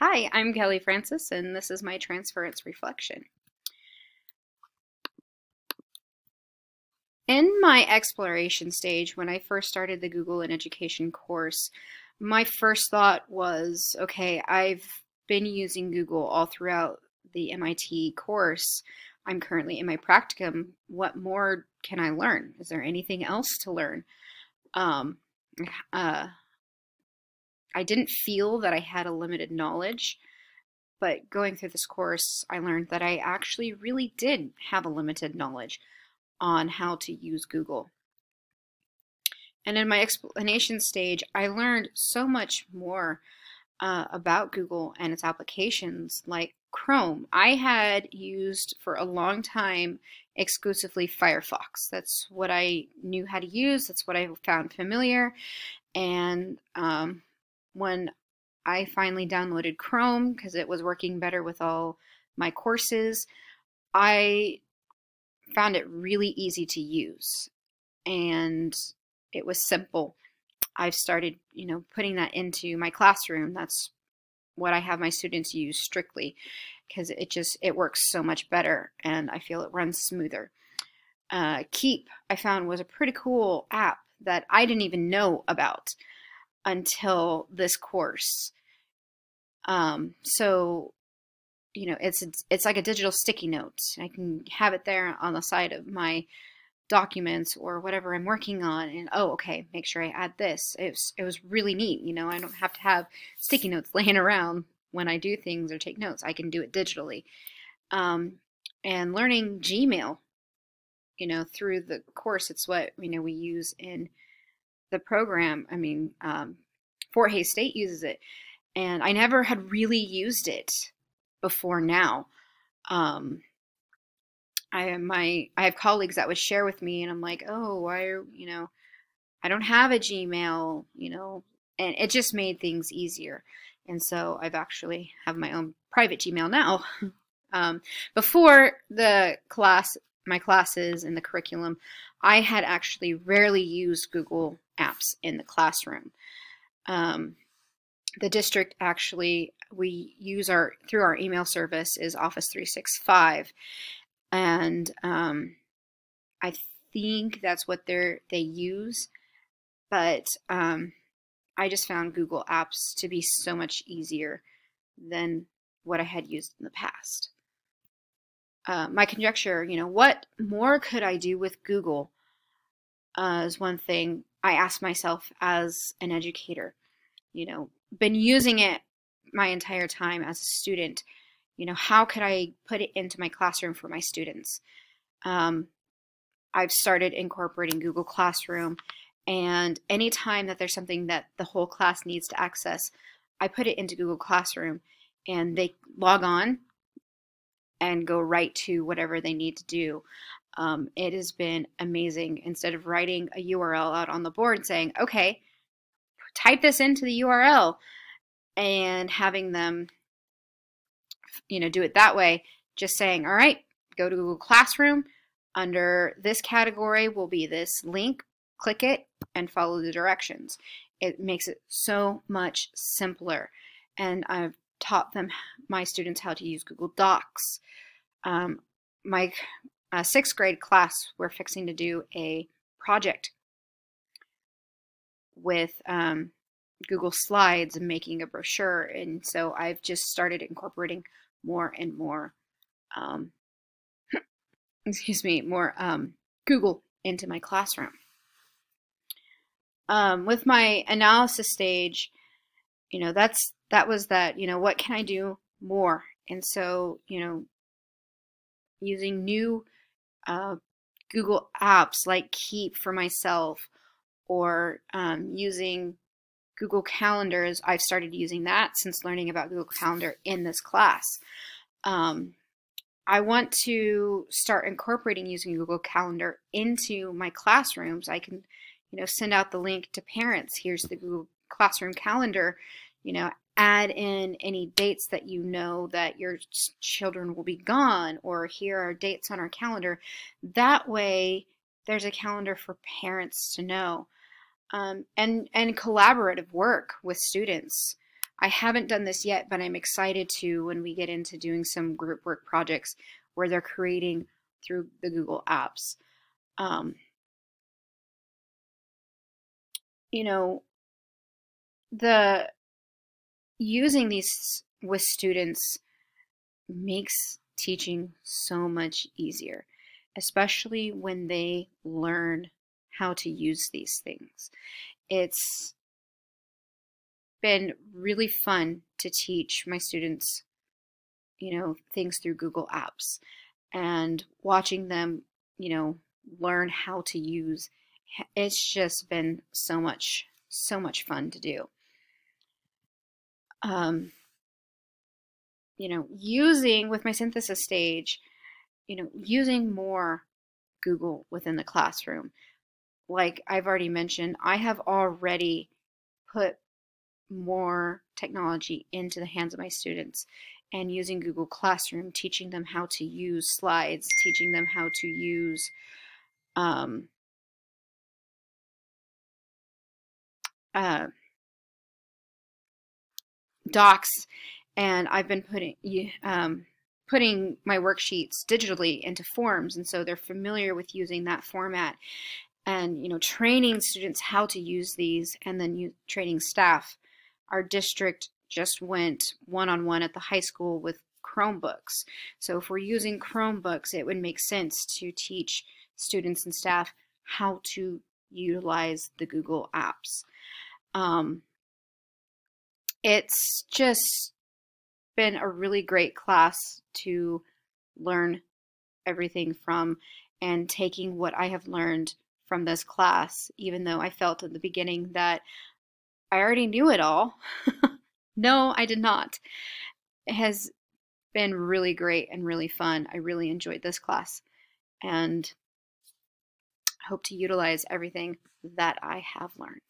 Hi, I'm Kelly Francis, and this is my Transference Reflection. In my exploration stage, when I first started the Google in Education course, my first thought was, okay, I've been using Google all throughout the MIT course. I'm currently in my practicum. What more can I learn? Is there anything else to learn? Um, uh, I didn't feel that I had a limited knowledge. But going through this course, I learned that I actually really did have a limited knowledge on how to use Google. And in my explanation stage, I learned so much more about Google and its applications, like Chrome. I had used for a long time exclusively Firefox. That's what I knew how to use. That's what I found familiar. And when I finally downloaded Chrome because it was working better with all my courses, I found it really easy to use and it was simple. I've started, putting that into my classroom. That's what I have my students use strictly because it works so much better and I feel it runs smoother. Keep, I found, was a pretty cool app that I didn't even know about until this course. So it's like a digital sticky note. I can have it there on the side of my documents or whatever I'm working on, and oh, okay, make sure I add this. It was really neat. I don't have to have sticky notes laying around when I do things or take notes. I can do it digitally. And learning Gmail, through the course, it's what we use in the program. I mean, Fort Hays State uses it, and I never had really used it before now. I have colleagues that would share with me, and I'm like, oh, I don't have a Gmail, and it just made things easier. And so I've actually have my own private Gmail now. Before my classes and the curriculum, I had actually rarely used Google Apps in the classroom. The district actually, we use through our email service is Office 365. And I think that's what they use, but I just found Google Apps to be so much easier than what I had used in the past. My conjecture, what more could I do with Google is one thing I asked myself as an educator. Been using it my entire time as a student. How could I put it into my classroom for my students? I've started incorporating Google Classroom, and anytime that there's something that the whole class needs to access, I put it into Google Classroom, and they log on and go right to whatever they need to do. It has been amazing. Instead of writing a URL out on the board saying, okay, type this into the URL, and having them do it that way, just saying, all right, go to Google Classroom. Under this category will be this link, click it, and follow the directions. It makes it so much simpler. And I've taught my students how to use Google Docs. My sixth grade class, we're fixing to do a project with Google Slides and making a brochure. And so I've just started incorporating more and more Google into my classroom. With my analysis stage, what can I do more? And so, using new Google apps like Keep for myself, or using Google Calendars. I've started using that since learning about Google Calendar in this class. I want to start incorporating using Google Calendar into my classrooms. I can, send out the link to parents. Here's the Google Classroom Calendar. Add in any dates that that your children will be gone, or here are dates on our calendar. That way, there's a calendar for parents to know. And collaborative work with students. I haven't done this yet, but I'm excited to when we get into doing some group work projects where they're creating through the Google Apps. You know, the using these with students makes teaching so much easier, especially when they learn how to use these things. It's been really fun to teach my students, things through Google Apps, and watching them, learn how to use. It's just been so much fun to do. Using with my synthesis stage, using more Google within the classroom. Like I've already mentioned, I have already put more technology into the hands of my students, and using Google Classroom, teaching them how to use slides, teaching them how to use docs, and I've been putting my worksheets digitally into forms, and so they're familiar with using that format, and training students how to use these, and then training staff. Our district just went one-on-one at the high school with Chromebooks. So if we're using Chromebooks, it would make sense to teach students and staff how to utilize the Google Apps. It's just been a really great class to learn everything from, and taking what I have learned from this class, even though I felt at the beginning that I already knew it all. No, I did not. It has been really great and really fun. I really enjoyed this class, and hope to utilize everything that I have learned.